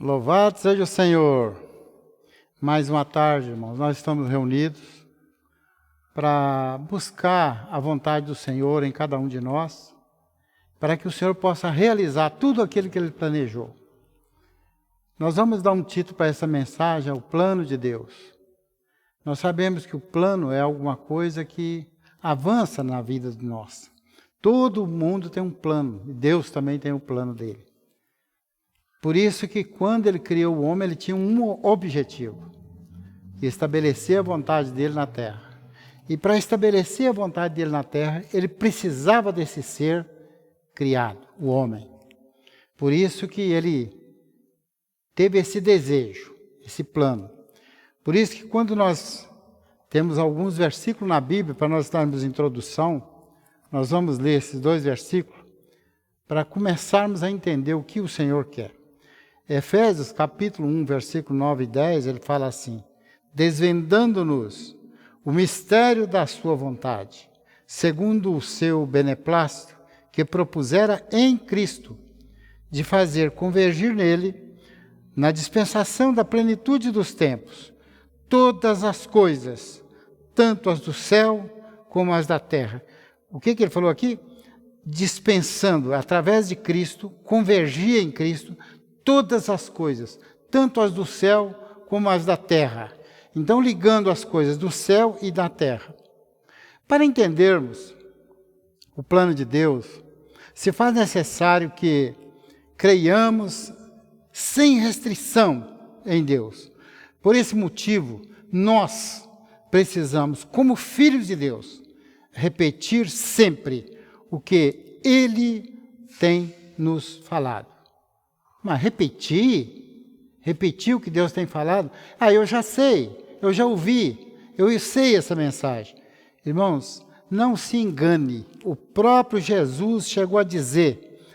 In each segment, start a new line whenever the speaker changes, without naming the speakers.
Louvado seja o Senhor. Mais uma tarde, irmãos, nós estamos reunidos para buscar a vontade do Senhor em cada um de nós, para que o Senhor possa realizar tudo aquilo que Ele planejou. Nós vamos dar um título para essa mensagem, o plano de Deus. Nós sabemos que o plano é alguma coisa que avança na vida de nós. Todo mundo tem um plano, e Deus também tem o plano dele. Por isso que quando Ele criou o homem, Ele tinha um objetivo, estabelecer a vontade dele na terra. E para estabelecer a vontade dele na terra, Ele precisava desse ser criado, o homem. Por isso que Ele teve esse desejo, esse plano. Por isso que quando nós temos alguns versículos na Bíblia, para nós darmos introdução, nós vamos ler esses dois versículos, para começarmos a entender o que o Senhor quer. Efésios capítulo 1, versículo 9 e 10, ele fala assim: desvendando-nos o mistério da sua vontade, segundo o seu beneplácito, que propusera em Cristo, de fazer convergir nele, na dispensação da plenitude dos tempos, todas as coisas, tanto as do céu como as da terra. O que ele falou aqui? Dispensando, através de Cristo, convergia em Cristo, todas as coisas, tanto as do céu como as da terra. Então, ligando as coisas do céu e da terra. Para entendermos o plano de Deus, se faz necessário que creiamos sem restrição em Deus. Por esse motivo, nós precisamos, como filhos de Deus, repetir sempre o que Ele tem nos falado. Mas repetir o que Deus tem falado? Eu já sei, eu já ouvi, eu sei essa mensagem. Irmãos, não se engane, o próprio Jesus chegou a dizer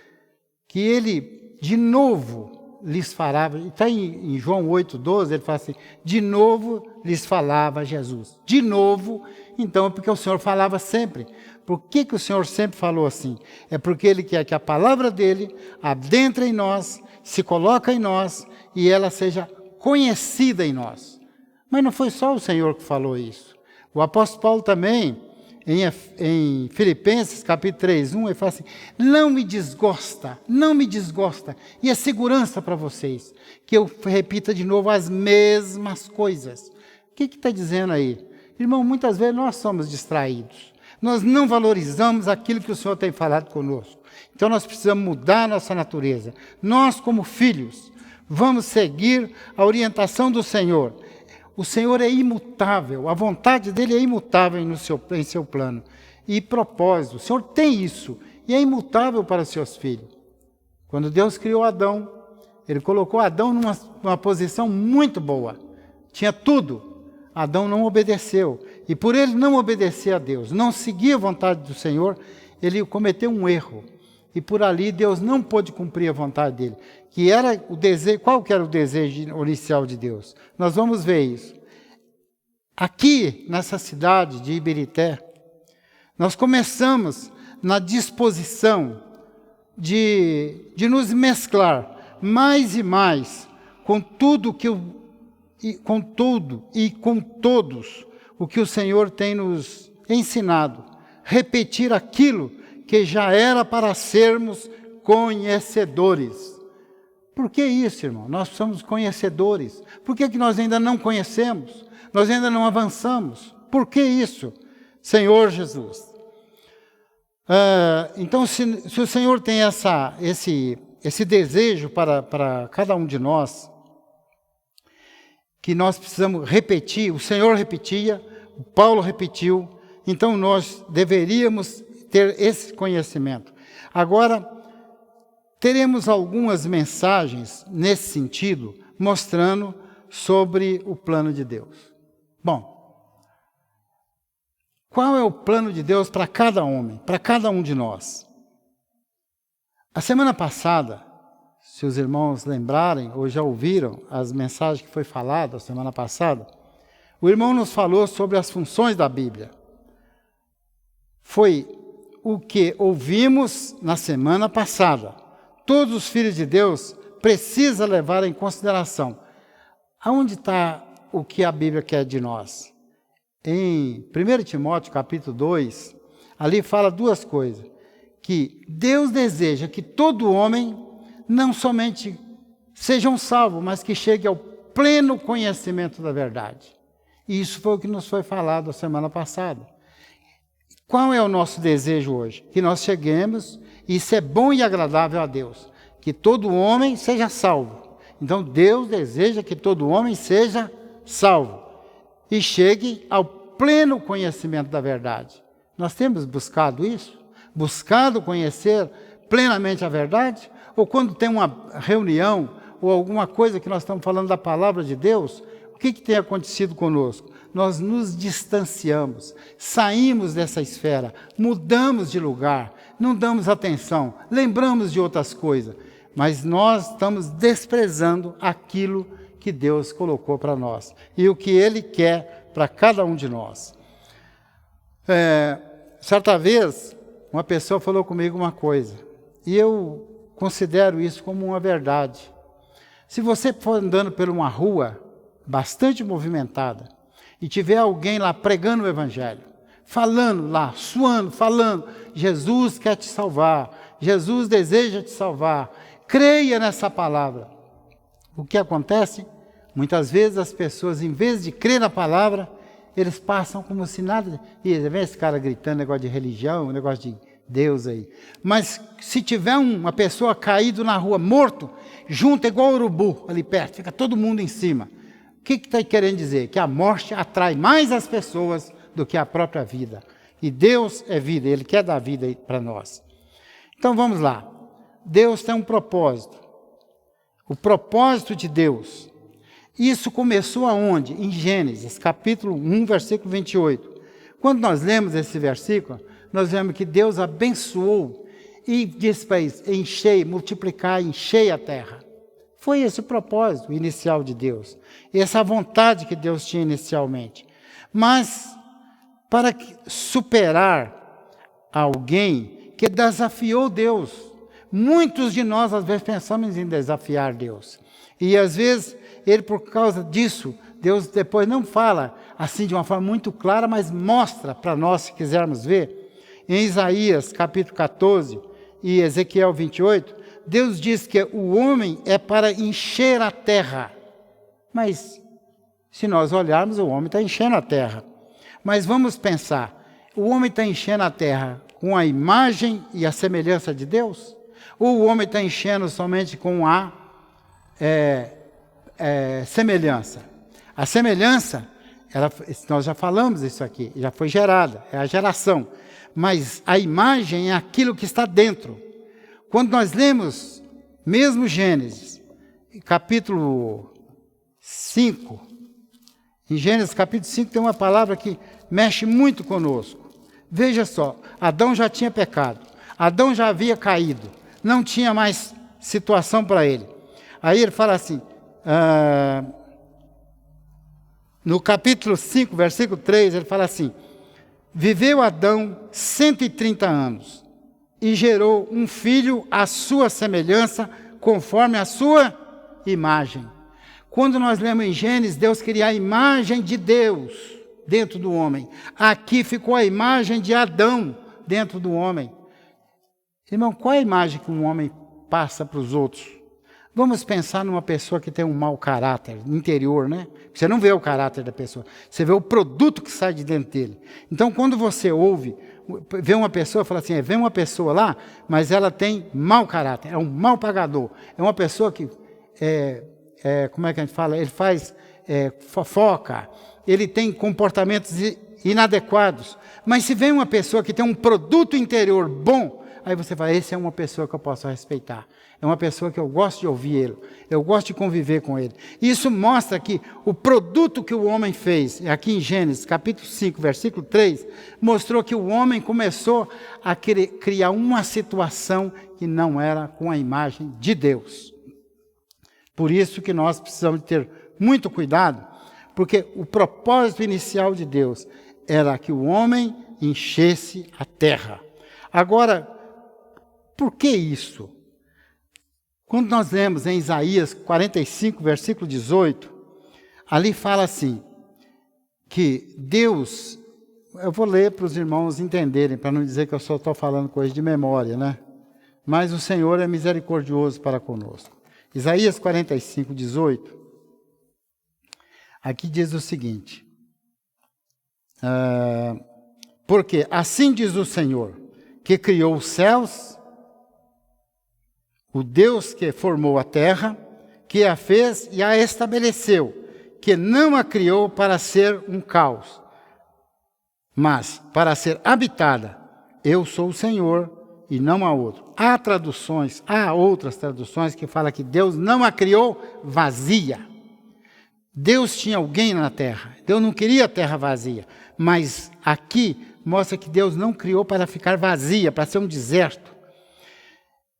que Ele, de novo, lhes falava, está em João 8,12, ele fala assim, de novo lhes falava Jesus. De novo, então, porque o Senhor falava sempre. Por que o Senhor sempre falou assim? É porque Ele quer que a palavra dEle adentre em nós, se coloca em nós e ela seja conhecida em nós. Mas não foi só o Senhor que falou isso. O apóstolo Paulo também, em Filipenses capítulo 3:1, ele fala assim, não me desgosta, e é segurança para vocês, que eu repita de novo as mesmas coisas. O que está dizendo aí? Irmão, muitas vezes nós somos distraídos, nós não valorizamos aquilo que o Senhor tem falado conosco. Então nós precisamos mudar a nossa natureza. Nós, como filhos, vamos seguir a orientação do Senhor. O Senhor é imutável, a vontade dEle é imutável em seu plano e propósito. O Senhor tem isso e é imutável para os seus filhos. Quando Deus criou Adão, Ele colocou Adão numa posição muito boa. Tinha tudo. Adão não obedeceu. E por ele não obedecer a Deus, não seguir a vontade do Senhor, ele cometeu um erro. E por ali Deus não pôde cumprir a vontade dele. Que era o desejo, qual que era o desejo inicial de Deus? Nós vamos ver isso. Aqui, nessa cidade de Ibirité, nós começamos na disposição de nos mesclar mais e mais com tudo com todos o que o Senhor tem nos ensinado. Repetir aquilo que já era para sermos conhecedores. Por que isso, irmão? Nós somos conhecedores. Por que nós ainda não conhecemos? Nós ainda não avançamos. Por que isso? Senhor Jesus. Então, se o Senhor tem esse desejo para cada um de nós, que nós precisamos repetir, o Senhor repetia, o Paulo repetiu, então nós deveríamos ter esse conhecimento. Agora, teremos algumas mensagens nesse sentido, mostrando sobre o plano de Deus. Bom, qual é o plano de Deus para cada homem, para cada um de nós? A semana passada, se os irmãos lembrarem ou já ouviram as mensagens que foi falada a semana passada, o irmão nos falou sobre as funções da Bíblia. Foi o que ouvimos na semana passada. Todos os filhos de Deus precisa levar em consideração. Aonde está o que a Bíblia quer de nós? Em 1 Timóteo, capítulo 2, ali fala duas coisas. Que Deus deseja que todo homem não somente sejam salvos, mas que chegue ao pleno conhecimento da verdade. E isso foi o que nos foi falado a semana passada. Qual é o nosso desejo hoje? Que nós cheguemos, e isso é bom e agradável a Deus, que todo homem seja salvo. Então Deus deseja que todo homem seja salvo e chegue ao pleno conhecimento da verdade. Nós temos buscado isso? Buscado conhecer plenamente a verdade? Ou quando tem uma reunião ou alguma coisa que nós estamos falando da palavra de Deus, o que tem acontecido conosco? Nós nos distanciamos, saímos dessa esfera, mudamos de lugar, não damos atenção, lembramos de outras coisas, mas nós estamos desprezando aquilo que Deus colocou para nós e o que Ele quer para cada um de nós. Certa vez, uma pessoa falou comigo uma coisa, e eu considero isso como uma verdade. Se você for andando por uma rua bastante movimentada, e tiver alguém lá pregando o Evangelho, falando lá, suando, falando, Jesus quer te salvar, Jesus deseja te salvar, creia nessa palavra. O que acontece? Muitas vezes as pessoas, em vez de crer na palavra, eles passam como se nada... E vem esse cara gritando negócio de religião, negócio de Deus aí. Mas se tiver uma pessoa caído na rua, morto, junta igual urubu ali perto, fica todo mundo em cima. O que está querendo dizer? Que a morte atrai mais as pessoas do que a própria vida. E Deus é vida, Ele quer dar vida para nós. Então vamos lá. Deus tem um propósito. O propósito de Deus. Isso começou aonde? Em Gênesis, capítulo 1, versículo 28. Quando nós lemos esse versículo, nós vemos que Deus abençoou e disse para eles, enchei, multiplicar, enchei a terra. Foi esse o propósito inicial de Deus. Essa vontade que Deus tinha inicialmente. Mas, para superar alguém que desafiou Deus, muitos de nós, às vezes, pensamos em desafiar Deus. E, às vezes, Ele, por causa disso, Deus depois não fala assim de uma forma muito clara, mas mostra para nós, se quisermos ver. Em Isaías, capítulo 14, e Ezequiel 28, Deus diz que o homem é para encher a terra. Mas, se nós olharmos, o homem está enchendo a terra. Mas vamos pensar, o homem está enchendo a terra com a imagem e a semelhança de Deus? Ou o homem está enchendo somente com a semelhança? A semelhança, nós já falamos isso aqui, já foi gerada, é a geração. Mas a imagem é aquilo que está dentro. Quando nós lemos, mesmo Gênesis, capítulo 5, em Gênesis capítulo 5 tem uma palavra que mexe muito conosco. Veja só, Adão já tinha pecado, Adão já havia caído, não tinha mais situação para ele. Aí ele fala assim, no capítulo 5, versículo 3, ele fala assim, viveu Adão 130 anos e gerou um filho à sua semelhança, conforme a sua imagem. Quando nós lemos em Gênesis, Deus queria a imagem de Deus dentro do homem. Aqui ficou a imagem de Adão dentro do homem. Irmão, qual é a imagem que um homem passa para os outros? Vamos pensar numa pessoa que tem um mau caráter interior, né? Você não vê o caráter da pessoa, você vê o produto que sai de dentro dele. Então, quando você vê uma pessoa, fala assim, vê uma pessoa lá, mas ela tem mau caráter, é um mau pagador, é uma pessoa que, como é que a gente fala? Ele faz fofoca, ele tem comportamentos inadequados. Mas se vem uma pessoa que tem um produto interior bom, aí você fala, esse é uma pessoa que eu posso respeitar. É uma pessoa que eu gosto de ouvir ele. Eu gosto de conviver com ele. Isso mostra que o produto que o homem fez, aqui em Gênesis, capítulo 5, versículo 3, mostrou que o homem começou a querer criar uma situação que não era com a imagem de Deus. Por isso que nós precisamos ter muito cuidado, porque o propósito inicial de Deus era que o homem enchesse a terra. Agora, por que isso? Quando nós lemos em Isaías 45, versículo 18, ali fala assim, que Deus, eu vou ler para os irmãos entenderem, para não dizer que eu só estou falando coisa de memória, né? Mas o Senhor é misericordioso para conosco. Isaías 45, 18, aqui diz o seguinte, porque assim diz o Senhor, que criou os céus, o Deus que formou a terra, que a fez e a estabeleceu, que não a criou para ser um caos, mas para ser habitada. Eu sou o Senhor e não há outro. Há outras traduções que falam que Deus não a criou vazia. Deus tinha alguém na terra. Deus não queria a terra vazia. Mas aqui mostra que Deus não criou para ficar vazia, para ser um deserto.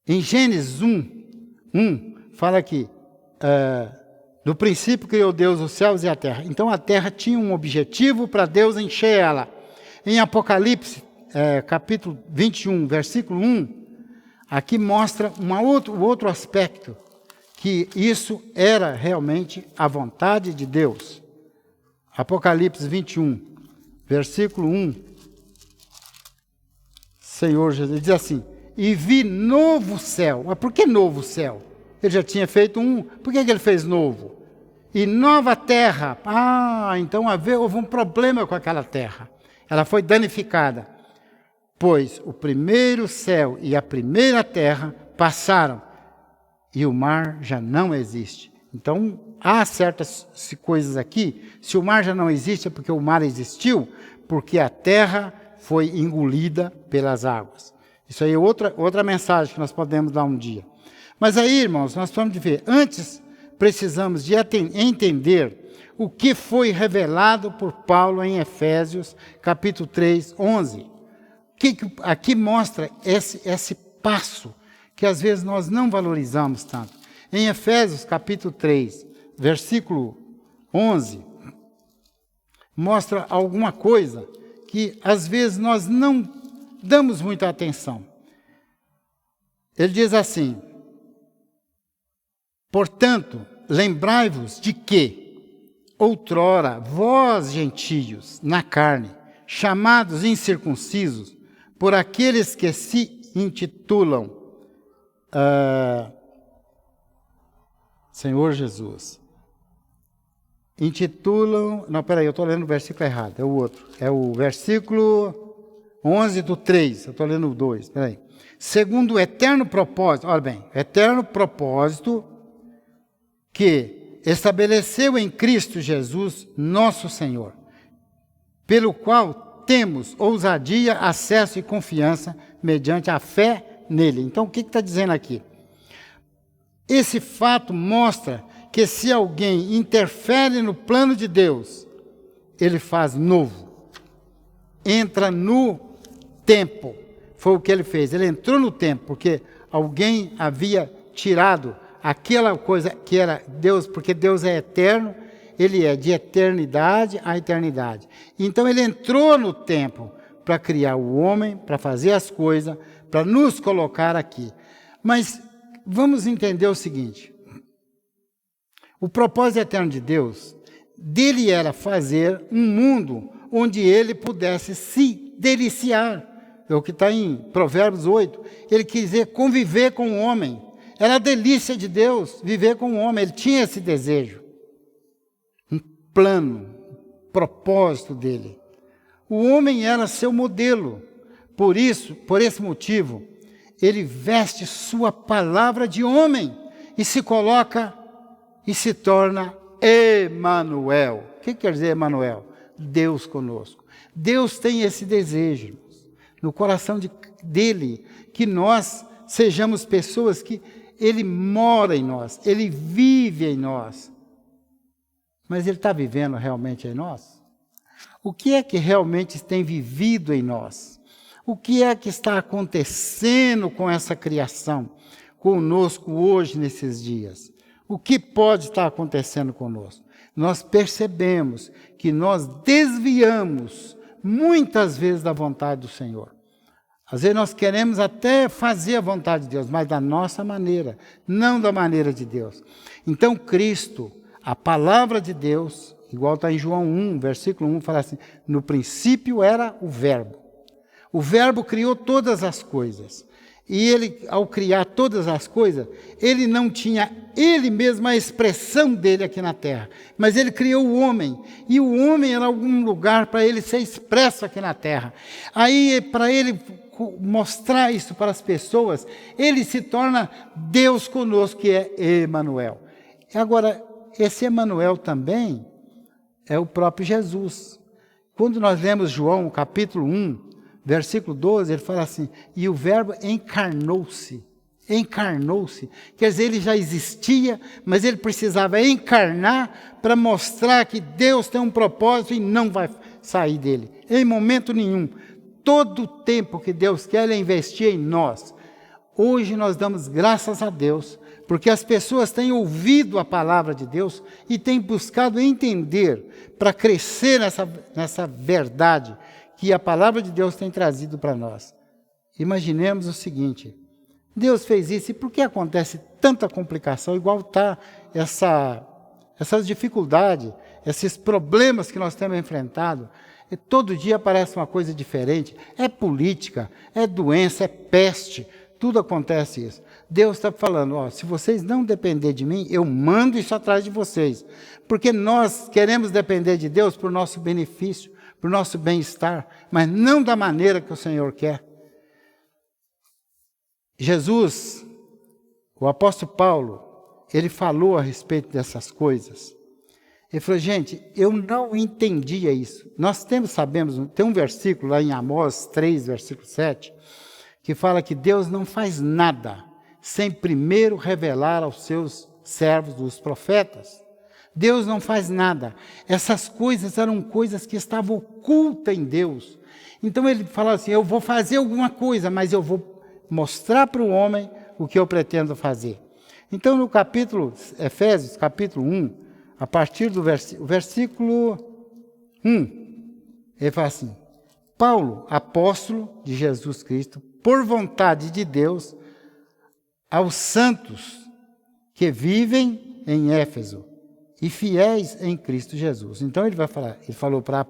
Em Gênesis 1, fala que no princípio criou Deus os céus e a terra. Então a terra tinha um objetivo para Deus encher ela. Em Apocalipse, capítulo 21, versículo 1, aqui mostra o outro aspecto, que isso era realmente a vontade de Deus. Apocalipse 21, versículo 1, Senhor Jesus diz assim, e vi novo céu. Mas por que novo céu? Ele já tinha feito um, por que ele fez novo? E nova terra. Então houve um problema com aquela terra. Ela foi danificada. Pois o primeiro céu e a primeira terra passaram e o mar já não existe. Então, há certas coisas aqui, se o mar já não existe é porque o mar existiu, porque a terra foi engolida pelas águas. Isso aí é outra mensagem que nós podemos dar um dia. Mas aí, irmãos, nós vamos ver, antes precisamos de entender o que foi revelado por Paulo em Efésios, capítulo 3, 11. Aqui mostra esse passo que às vezes nós não valorizamos tanto. Em Efésios capítulo 3, versículo 11, mostra alguma coisa que às vezes nós não damos muita atenção. Ele diz assim, portanto, lembrai-vos de que, outrora, vós gentios, na carne, chamados incircuncisos, por aqueles que se intitulam Senhor Jesus. Eu estou lendo o versículo errado, é o outro. É o versículo 11 do 3, eu estou lendo o 2, Segundo o eterno propósito, olha bem, eterno propósito que estabeleceu em Cristo Jesus, nosso Senhor, pelo qual temos ousadia, acesso e confiança mediante a fé nele. Então, o que está dizendo aqui? Esse fato mostra que se alguém interfere no plano de Deus, ele faz novo. Entra no tempo. Foi o que ele fez. Ele entrou no tempo, porque alguém havia tirado aquela coisa que era Deus, porque Deus é eterno, ele é de eternidade a eternidade. Então ele entrou no tempo para criar o homem, para fazer as coisas, para nos colocar aqui. Mas vamos entender o seguinte. O propósito eterno de Deus, dele era fazer um mundo onde ele pudesse se deliciar. É o que está em Provérbios 8. Ele quis dizer conviver com o homem. Era a delícia de Deus viver com o homem. Ele tinha esse desejo. Plano, propósito dele. O homem era seu modelo. Por esse motivo, ele veste sua palavra de homem e se coloca e se torna Emanuel. O que quer dizer Emanuel? Deus conosco. Deus tem esse desejo no coração dele, que nós sejamos pessoas que ele mora em nós, ele vive em nós. Mas ele está vivendo realmente em nós? O que é que realmente tem vivido em nós? O que é que está acontecendo com essa criação, conosco hoje, nesses dias? O que pode estar acontecendo conosco? Nós percebemos que nós desviamos muitas vezes da vontade do Senhor. Às vezes nós queremos até fazer a vontade de Deus, mas da nossa maneira, não da maneira de Deus. Então Cristo, a palavra de Deus, igual está em João 1, versículo 1, fala assim, no princípio era o Verbo. O Verbo criou todas as coisas. E ele, ao criar todas as coisas, ele não tinha ele mesmo a expressão dele aqui na terra. Mas ele criou o homem. E o homem era algum lugar para ele ser expresso aqui na terra. Aí, para ele mostrar isso para as pessoas, ele se torna Deus conosco, que é Emanuel. Agora, esse Emanuel também é o próprio Jesus. Quando nós lemos João, capítulo 1, versículo 12, ele fala assim, e o Verbo encarnou-se. Encarnou-se. Quer dizer, ele já existia, mas ele precisava encarnar para mostrar que Deus tem um propósito e não vai sair dele. Em momento nenhum. Todo o tempo que Deus quer, ele investir em nós. Hoje nós damos graças a Deus, porque as pessoas têm ouvido a palavra de Deus e têm buscado entender para crescer nessa verdade que a palavra de Deus tem trazido para nós. Imaginemos o seguinte, Deus fez isso, e por que acontece tanta complicação, igual está essas dificuldades, esses problemas que nós temos enfrentado, e todo dia aparece uma coisa diferente, é política, é doença, é peste, tudo acontece isso. Deus está falando, ó, se vocês não dependerem de mim, eu mando isso atrás de vocês, porque nós queremos depender de Deus para o nosso benefício, para o nosso bem-estar, mas não da maneira que o Senhor quer. Jesus, o apóstolo Paulo, ele falou a respeito dessas coisas. Ele falou, gente, eu não entendia isso. Nós sabemos, tem um versículo lá em Amós 3, versículo 7, que fala que Deus não faz nada sem primeiro revelar aos seus servos, os profetas. Deus não faz nada. Essas coisas eram coisas que estavam ocultas em Deus. Então ele fala assim, eu vou fazer alguma coisa, mas eu vou mostrar para o homem o que eu pretendo fazer. Então no capítulo, Efésios, capítulo 1, a partir do versículo 1, ele fala assim, Paulo, apóstolo de Jesus Cristo, por vontade de Deus, aos santos que vivem em Éfeso, e fiéis em Cristo Jesus. Então ele vai falar, ele falou para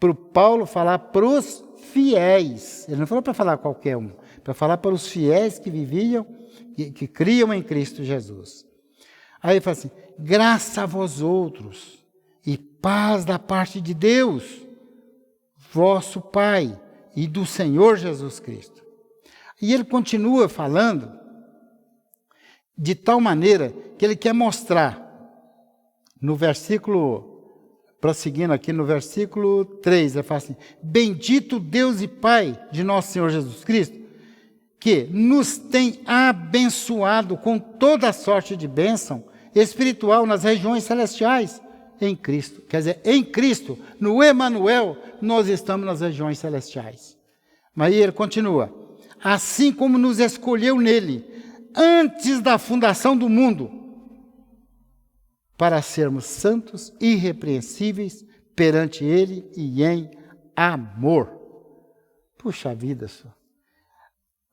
o Paulo falar para os fiéis. Ele não falou para falar qualquer um, para falar para os fiéis que viviam, que criam em Cristo Jesus. Aí ele fala assim, graça a vós outros e paz da parte de Deus, vosso Pai e do Senhor Jesus Cristo. E ele continua falando de tal maneira que ele quer mostrar, no versículo, prosseguindo aqui no versículo 3, ele fala assim, bendito Deus e Pai de nosso Senhor Jesus Cristo, que nos tem abençoado com toda a sorte de bênção espiritual nas regiões celestiais em Cristo. Quer dizer, em Cristo, no Emanuel, nós estamos nas regiões celestiais. Mas ele continua, assim como nos escolheu nele, antes da fundação do mundo, para sermos santos, irrepreensíveis perante ele e em amor. Puxa vida só.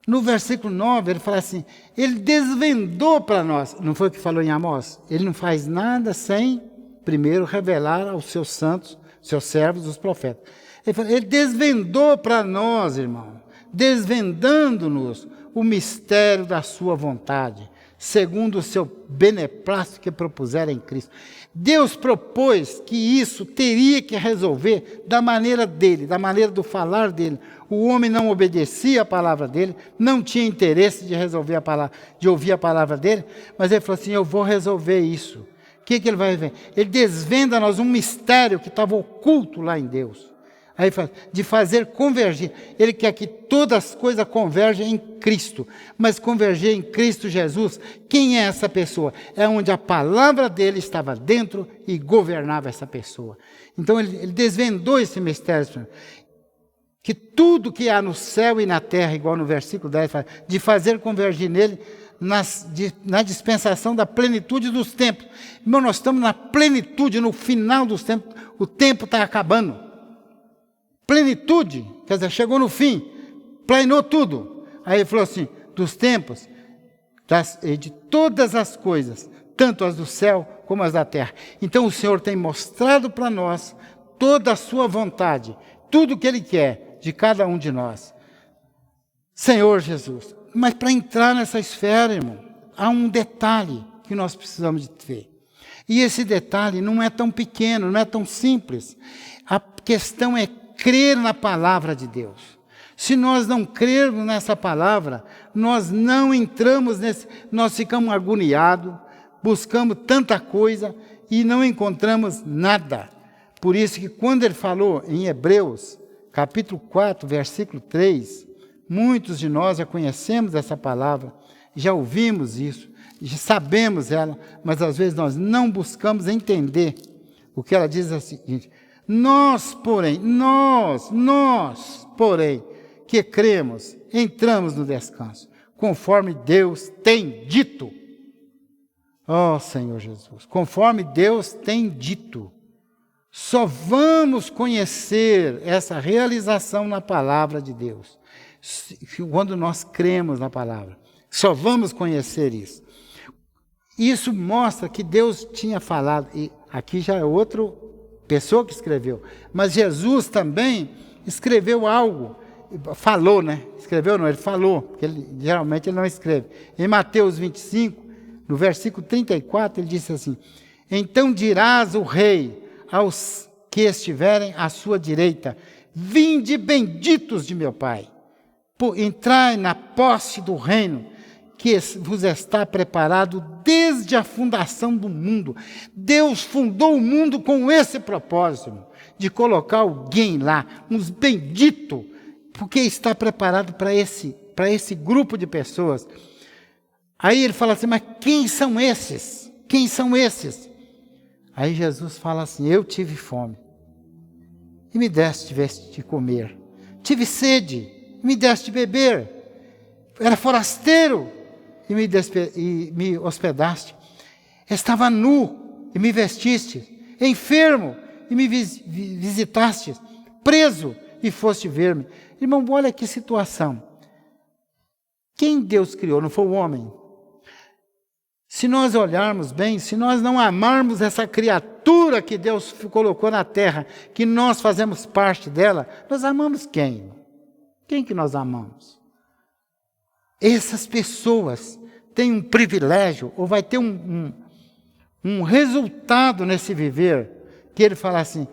No versículo 9, ele fala assim, ele desvendou para nós, não foi o que falou em Amós? Ele não faz nada sem primeiro revelar aos seus santos, seus servos, os profetas. Ele desvendou para nós, irmão, desvendando-nos o mistério da sua vontade, segundo o seu beneplácito que propusera em Cristo. Deus propôs que isso teria que resolver da maneira dele, da maneira do falar dele. O homem não obedecia a palavra dele, não tinha interesse de resolver a palavra, de ouvir a palavra dele, mas ele falou assim, eu vou resolver isso. O que ele vai ver? Ele desvenda a nós um mistério que estava oculto lá em Deus. Aí fala, de fazer convergir. Ele quer que todas as coisas converjam em Cristo. Mas converger em Cristo Jesus, quem é essa pessoa? É onde a palavra dele estava dentro e governava essa pessoa. Então ele desvendou esse mistério. Que tudo que há no céu e na terra, igual no versículo 10, fala, de fazer convergir nele na dispensação da plenitude dos tempos. Irmão, nós estamos na plenitude, no final dos tempos. O tempo está acabando. plenitude, quer dizer, chegou no fim, planeou tudo. Aí ele falou assim, dos tempos, de todas as coisas, tanto as do céu como as da terra. Então o Senhor tem mostrado para nós toda a sua vontade, tudo o que Ele quer de cada um de nós. Senhor Jesus, mas para entrar nessa esfera, irmão, há um detalhe que nós precisamos de ter. E esse detalhe não é tão pequeno, não é tão simples. A questão é crer na palavra de Deus. Se nós não crermos nessa palavra, nós não entramos nós ficamos agoniados, buscamos tanta coisa e não encontramos nada. Por isso que quando ele falou em Hebreus, capítulo 4, versículo 3, muitos de nós já conhecemos essa palavra, já ouvimos isso, já sabemos ela, mas às vezes nós não buscamos entender. O que ela diz é o seguinte: nós, porém, que cremos, entramos no descanso, conforme Deus tem dito. Ó Senhor Jesus, conforme Deus tem dito. Só vamos conhecer essa realização na palavra de Deus, quando nós cremos na palavra. Só vamos conhecer isso. Isso mostra que Deus tinha falado, e aqui já é outra pessoa que escreveu, mas Jesus também escreveu algo, falou, né? Escreveu não, ele falou, porque geralmente ele não escreve. Em Mateus 25, no versículo 34, ele disse assim: então dirás o rei aos que estiverem à sua direita: vinde benditos de meu Pai, entrai na posse do reino que vos está preparado desde a fundação do mundo. Deus fundou o mundo com esse propósito, de colocar alguém lá, uns benditos, porque está preparado para esse grupo de pessoas. Aí ele fala assim: mas quem são esses? Quem são esses? Aí Jesus fala assim: eu tive fome, e me deste de comer. Tive sede, e me deste de beber. Era forasteiro, e me hospedaste. Estava nu, e me vestiste. Enfermo, e me visitaste. Preso, e foste ver-me. Irmão, olha que situação. Quem Deus criou? Não foi o homem. Se nós olharmos bem, se nós não amarmos essa criatura que Deus colocou na terra, que nós fazemos parte dela, nós amamos quem? Quem que nós amamos? Essas pessoas têm um privilégio, ou vai ter um resultado nesse viver, que ele fala assim: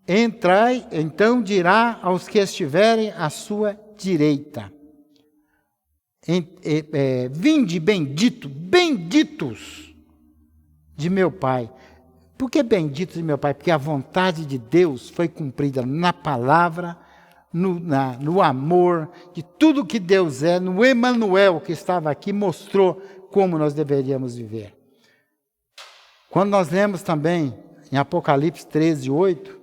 entrai, então dirá aos que estiverem à sua direita: vinde benditos de meu Pai. Por que benditos de meu Pai? Porque a vontade de Deus foi cumprida na palavra, no amor, de tudo que Deus é, no Emanuel que estava aqui, mostrou como nós deveríamos viver. Quando nós lemos também em Apocalipse 13, 8,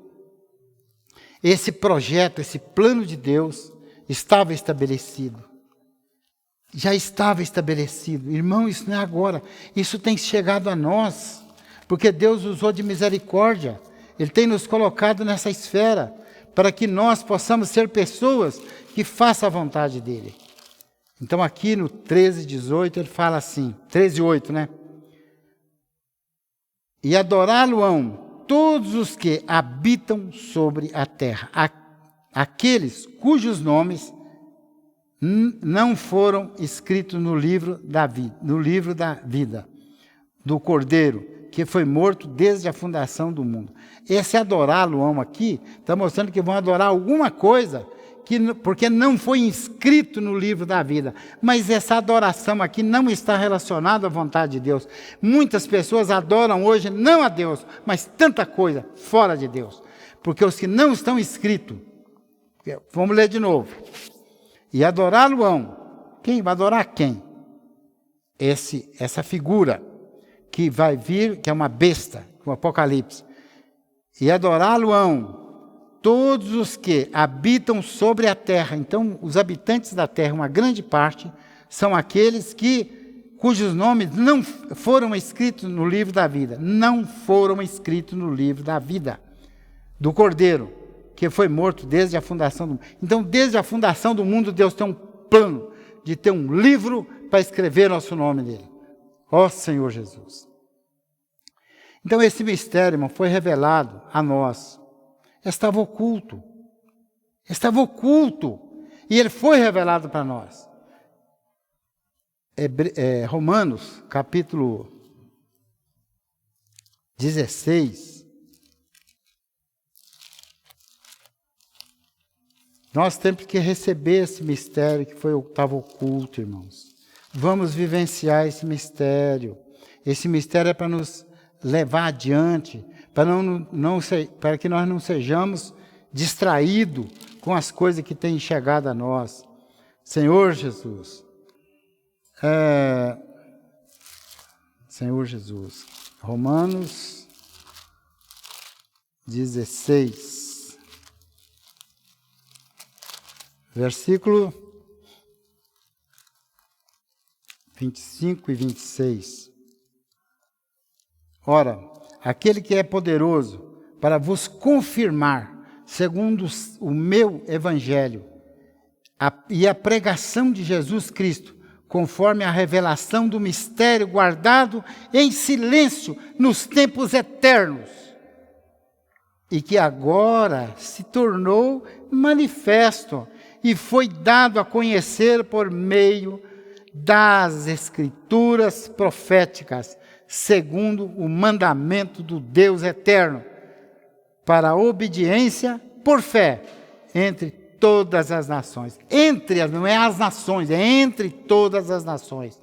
esse projeto, esse plano de Deus estava estabelecido. Já estava estabelecido. Irmão, isso não é agora. Isso tem chegado a nós, porque Deus usou de misericórdia. Ele tem nos colocado nessa esfera, para que nós possamos ser pessoas que façam a vontade dEle. Então aqui no 13:18 ele fala assim, 13:8, né? E adorá-lo-ão todos os que habitam sobre a terra, aqueles cujos nomes não foram escritos no livro da vida, do Cordeiro, que foi morto desde a fundação do mundo. Esse adorá-lo aqui está mostrando que vão adorar alguma coisa, porque não foi inscrito no livro da vida. Mas essa adoração aqui não está relacionada à vontade de Deus. Muitas pessoas adoram hoje não a Deus, mas tanta coisa fora de Deus. Porque os que não estão inscritos, vamos ler de novo. E adorá-lo-ão. Quem vai adorar quem? Essa figura que vai vir, que é uma besta, o Apocalipse. E adorá-lo-ão todos os que habitam sobre a terra. Então, os habitantes da terra, uma grande parte, são aqueles cujos nomes não foram escritos no livro da vida. Não foram escritos no livro da vida. do Cordeiro, que foi morto desde a fundação do mundo. Então, desde a fundação do mundo, Deus tem um plano de ter um livro para escrever nosso nome nele. Ó Senhor Jesus. Então, esse mistério, irmão, foi revelado a nós. Estava oculto. Estava oculto. E ele foi revelado para nós. Romanos, capítulo 16. Nós temos que receber esse mistério que estava oculto, irmãos. Vamos vivenciar esse mistério. Esse mistério é para nos levar adiante, para que nós não sejamos distraídos com as coisas que têm chegado a nós. Senhor Jesus. Senhor Jesus. Romanos 16. Versículo 25 e 26. Ora, aquele que é poderoso para vos confirmar, segundo o meu evangelho, e a pregação de Jesus Cristo, conforme a revelação do mistério guardado em silêncio nos tempos eternos, e que agora se tornou manifesto e foi dado a conhecer por meio das Escrituras proféticas, segundo o mandamento do Deus eterno, para a obediência por fé entre todas as nações. Não é as nações, é entre todas as nações.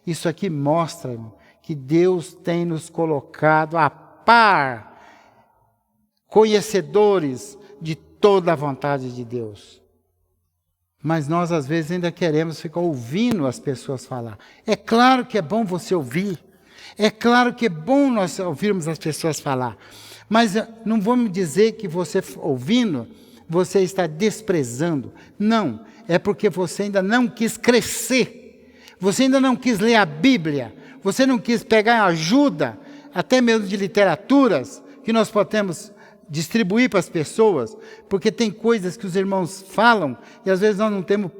Isso aqui mostra, irmão, que Deus tem nos colocado a par, conhecedores de toda a vontade de Deus. Mas nós, às vezes, ainda queremos ficar ouvindo as pessoas falar. É claro que é bom você ouvir. É claro que é bom nós ouvirmos as pessoas falar. Mas não vamos dizer que você ouvindo, você está desprezando. Não, é porque você ainda não quis crescer. Você ainda não quis ler a Bíblia. Você não quis pegar ajuda, até mesmo de literaturas, que nós podemos distribuir para as pessoas, porque tem coisas que os irmãos falam e às vezes nós não temos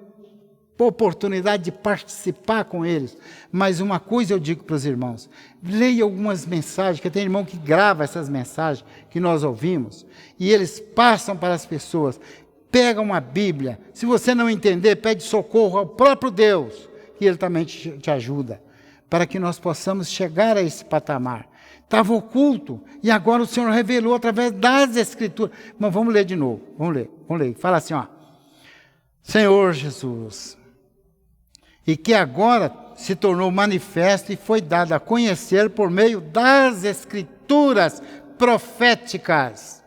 oportunidade de participar com eles. Mas uma coisa eu digo para os irmãos: leia algumas mensagens, que tem irmão que grava essas mensagens que nós ouvimos, e eles passam para as pessoas. Pega uma Bíblia, se você não entender, pede socorro ao próprio Deus, que Ele também te ajuda, para que nós possamos chegar a esse patamar. Estava oculto, e agora o Senhor revelou através das Escrituras. Mas vamos ler de novo, vamos ler. Fala assim, ó: Senhor Jesus, e que agora se tornou manifesto e foi dado a conhecer por meio das Escrituras proféticas,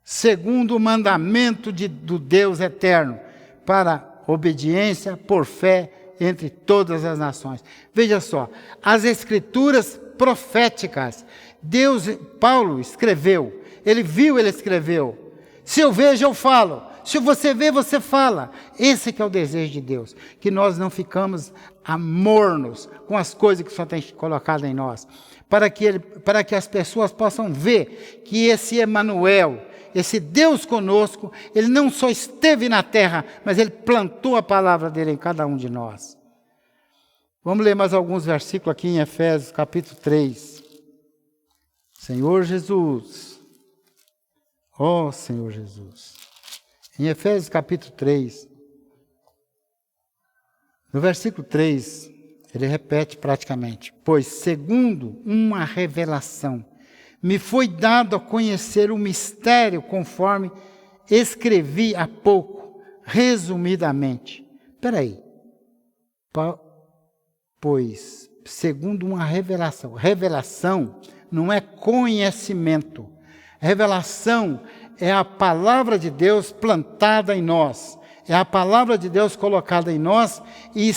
segundo o mandamento do Deus eterno, para obediência por fé entre todas as nações. Veja só, as Escrituras proféticas, Paulo escreveu, ele viu, ele escreveu. Se eu vejo, eu falo. Se você vê, você fala. Esse que é o desejo de Deus, que nós não ficamos amornos com as coisas que o Senhor tem colocado em nós, para que as pessoas possam ver que esse Emanuel, esse Deus conosco, Ele não só esteve na terra, mas Ele plantou a palavra dEle em cada um de nós. Vamos ler mais alguns versículos aqui em Efésios, capítulo 3. Senhor Jesus, ó Senhor Jesus. Em Efésios, capítulo 3, no versículo 3, ele repete praticamente: pois, segundo uma revelação, me foi dado a conhecer o mistério, conforme escrevi há pouco, resumidamente. Espera aí. Pois, segundo uma revelação. Revelação não é conhecimento. Revelação é a palavra de Deus plantada em nós. É a palavra de Deus colocada em nós e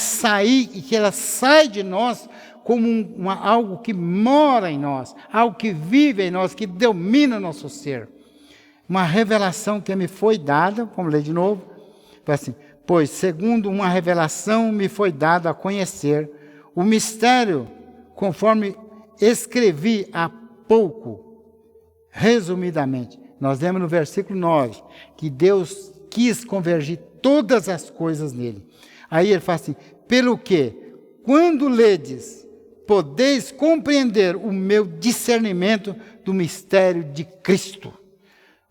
que ela sai de nós como algo que mora em nós, algo que vive em nós, que domina o nosso ser. Uma revelação que me foi dada, vamos ler de novo, assim: pois, segundo uma revelação me foi dado a conhecer o mistério, conforme escrevi há pouco, resumidamente. Nós lemos no versículo 9, que Deus quis convergir todas as coisas nele. Aí ele fala assim, pelo que, quando ledes, podeis compreender o meu discernimento do mistério de Cristo.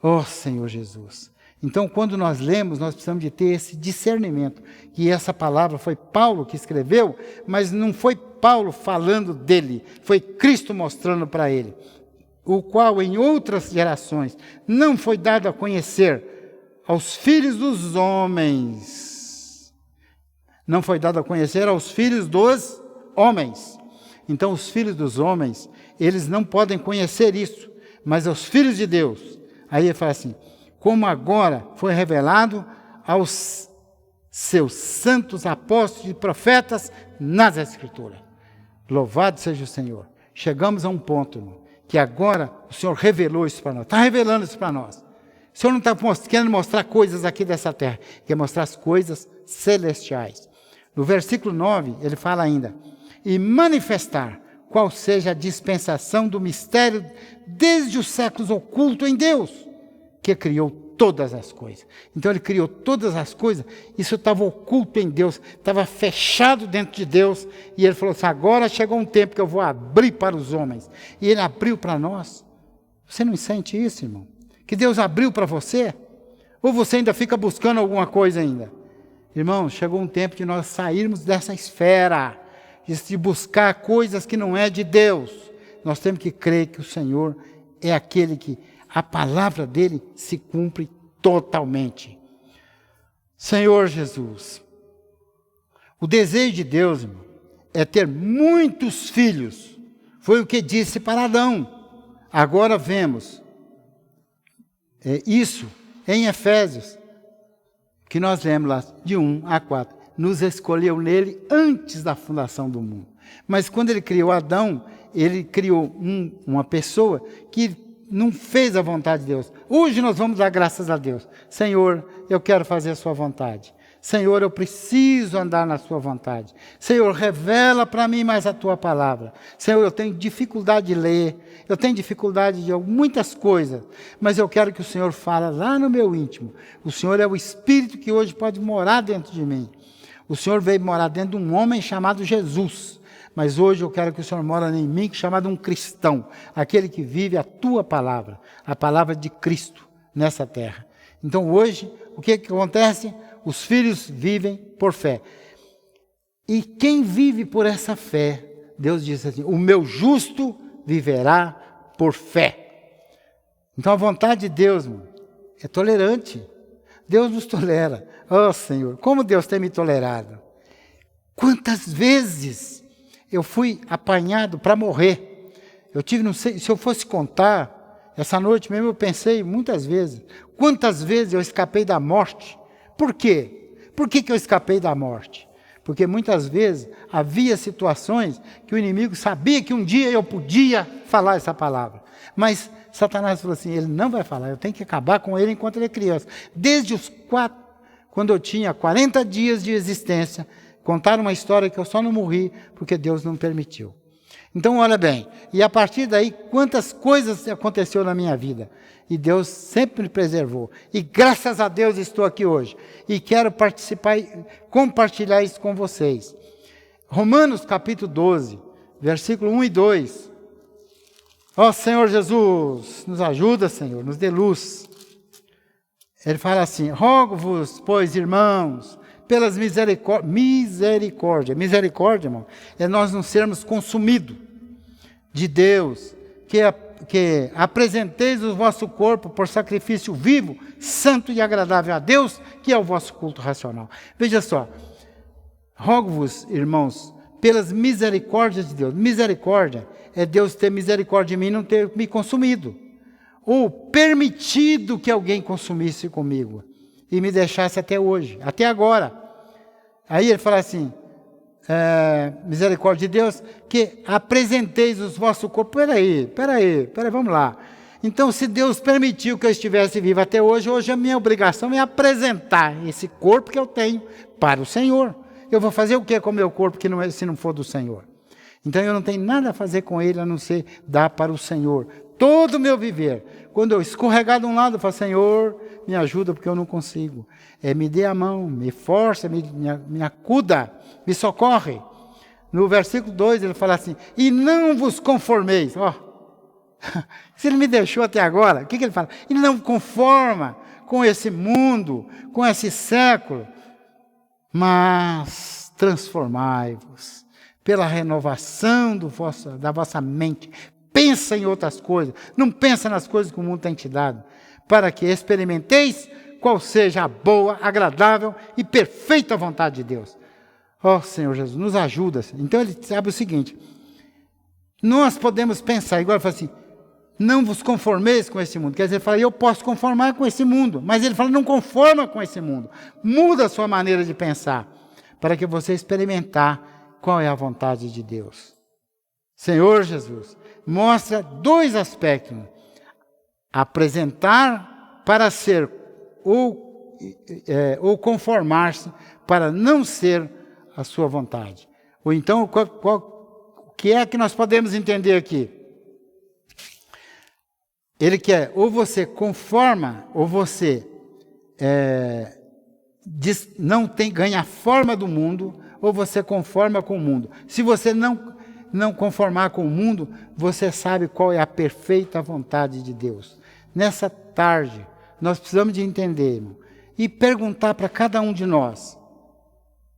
Oh, Senhor Jesus. Então, quando nós lemos, nós precisamos de ter esse discernimento. Que essa palavra foi Paulo que escreveu, mas não foi Paulo falando dele, foi Cristo mostrando para ele. O qual em outras gerações não foi dado a conhecer aos filhos dos homens. Não foi dado a conhecer aos filhos dos homens. Então, os filhos dos homens, eles não podem conhecer isso, mas aos filhos de Deus. Aí ele fala assim, como agora foi revelado aos seus santos apóstolos e profetas nas Escrituras. Louvado seja o Senhor. Chegamos a um ponto, irmão, que agora o Senhor revelou isso para nós. Está revelando isso para nós. O Senhor não está querendo mostrar coisas aqui dessa terra, quer mostrar as coisas celestiais. No versículo 9, ele fala ainda, e manifestar qual seja a dispensação do mistério desde os séculos oculto em Deus, que criou todas as coisas. Então ele criou todas as coisas, isso estava oculto em Deus, estava fechado dentro de Deus, e ele falou assim, agora chegou um tempo que eu vou abrir para os homens. E ele abriu para nós. Você não sente isso, irmão? Que Deus abriu para você? Ou você ainda fica buscando alguma coisa ainda? Irmão, chegou um tempo de nós sairmos dessa esfera, de buscar coisas que não é de Deus. Nós temos que crer que o Senhor é aquele que a palavra dele se cumpre totalmente. Senhor Jesus, o desejo de Deus, irmão, é ter muitos filhos. Foi o que disse para Adão. Agora vemos isso em Efésios, que nós lemos lá, de 1 a 4. Nos escolheu nele antes da fundação do mundo. Mas quando ele criou Adão, ele criou uma pessoa que não fez a vontade de Deus. Hoje nós vamos dar graças a Deus. Senhor, eu quero fazer a sua vontade. Senhor, eu preciso andar na sua vontade. Senhor, revela para mim mais a tua palavra. Senhor, eu tenho dificuldade de ler. Eu tenho dificuldade de muitas coisas. Mas eu quero que o Senhor fale lá no meu íntimo. O Senhor é o Espírito que hoje pode morar dentro de mim. O Senhor veio morar dentro de um homem chamado Jesus. Mas hoje eu quero que o Senhor mora em mim, chamado um cristão. Aquele que vive a tua palavra. A palavra de Cristo nessa terra. Então hoje, o que acontece? Os filhos vivem por fé. E quem vive por essa fé, Deus diz assim, o meu justo viverá por fé. Então a vontade de Deus, irmão, é tolerante. Deus nos tolera. Oh Senhor, como Deus tem me tolerado. Quantas vezes eu fui apanhado para morrer. Eu tive, não sei, se eu fosse contar, essa noite mesmo eu pensei muitas vezes. Quantas vezes eu escapei da morte. Por quê? Por que eu escapei da morte? Porque muitas vezes havia situações que o inimigo sabia que um dia eu podia falar essa palavra. Mas Satanás falou assim, ele não vai falar, eu tenho que acabar com ele enquanto ele é criança. Desde os 4, quando eu tinha 40 dias de existência, contaram uma história que eu só não morri porque Deus não permitiu. Então, olha bem, e a partir daí, quantas coisas aconteceu na minha vida. E Deus sempre me preservou. E graças a Deus estou aqui hoje. E quero participar e compartilhar isso com vocês. Romanos capítulo 12, versículo 1 e 2. Ó Senhor Jesus, nos ajuda, Senhor, nos dê luz. Ele fala assim, rogo-vos, pois, irmãos, pelas misericórdia, irmão, é nós não sermos consumidos de Deus, que apresenteis o vosso corpo por sacrifício vivo, santo e agradável a Deus, que é o vosso culto racional. Veja só, rogo-vos, irmãos, pelas misericórdias de Deus. Misericórdia é Deus ter misericórdia de mim e não ter me consumido. Ou permitido que alguém consumisse comigo e me deixasse até hoje, até agora. Aí ele fala assim, misericórdia de Deus, que apresenteis os vossos corpos. Peraí, vamos lá. Então, se Deus permitiu que eu estivesse vivo até hoje, hoje a minha obrigação é apresentar esse corpo que eu tenho para o Senhor. Eu vou fazer o que com o meu corpo se não for do Senhor? Então, eu não tenho nada a fazer com ele, a não ser dar para o Senhor todo o meu viver. Quando eu escorregar de um lado, eu falo, Senhor, me ajuda porque eu não consigo. Me dê a mão, me força, me acuda, me socorre. No versículo 2 ele fala assim, e não vos conformeis. Ó, se ele me deixou até agora, o que ele fala? E não conforma com esse mundo, com esse século, mas transformai-vos pela renovação da vossa mente. Pensa em outras coisas, não pensa nas coisas que o mundo tem te dado, para que experimenteis qual seja a boa, agradável e perfeita vontade de Deus. Ó Senhor Jesus, nos ajuda. Então ele sabe o seguinte, nós podemos pensar, igual ele fala assim, não vos conformeis com esse mundo. Quer dizer, ele fala, eu posso conformar com esse mundo, mas ele fala, não conforma com esse mundo. Muda a sua maneira de pensar, para que você experimentar qual é a vontade de Deus. Senhor Jesus, mostra dois aspectos. Apresentar para ser ou conformar-se para não ser a sua vontade. Ou então, o que é que nós podemos entender aqui? Ele quer, ou você conforma, ou você ganha a forma do mundo, ou você conforma com o mundo. Se você não conformar com o mundo, você sabe qual é a perfeita vontade de Deus. Nessa tarde, nós precisamos de entender, irmão, e perguntar para cada um de nós,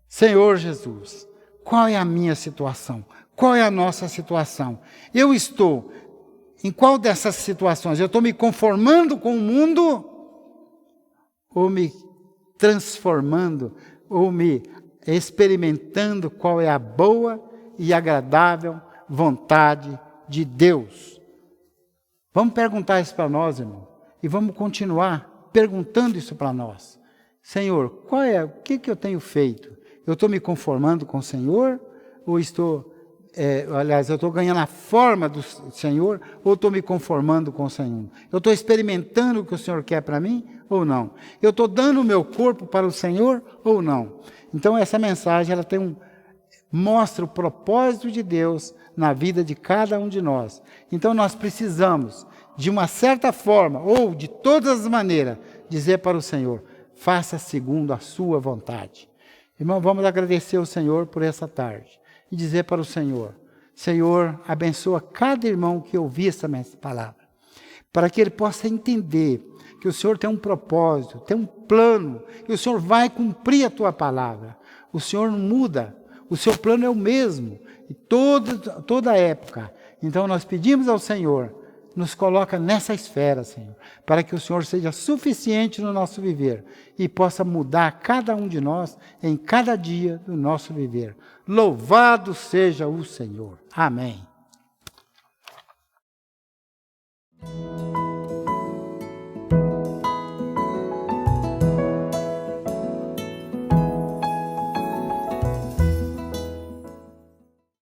Senhor Jesus, qual é a minha situação? Qual é a nossa situação? Eu estou em qual dessas situações? Eu estou me conformando com o mundo? Ou me transformando? Ou me experimentando qual é a boa e agradável vontade de Deus? Vamos perguntar isso para nós, irmão. E vamos continuar perguntando isso para nós. Senhor, o que eu tenho feito? Eu estou me conformando com o Senhor? Ou estou... eu estou ganhando a forma do Senhor ou estou me conformando com o Senhor? Eu estou experimentando o que o Senhor quer para mim ou não? Eu estou dando o meu corpo para o Senhor ou não? Então essa mensagem ela mostra o propósito de Deus na vida de cada um de nós. Então nós precisamos, de uma certa forma ou de todas as maneiras, dizer para o Senhor, faça segundo a sua vontade. Irmão, vamos agradecer ao Senhor por essa tarde. E dizer para o Senhor, Senhor, abençoa cada irmão que ouvir essa palavra, para que ele possa entender que o Senhor tem um propósito, tem um plano, e o Senhor vai cumprir a tua palavra. O Senhor não muda, o seu plano é o mesmo, e toda época. Então nós pedimos ao Senhor, nos coloca nessa esfera, Senhor, para que o Senhor seja suficiente no nosso viver e possa mudar cada um de nós em cada dia do nosso viver. Louvado seja o Senhor. Amém.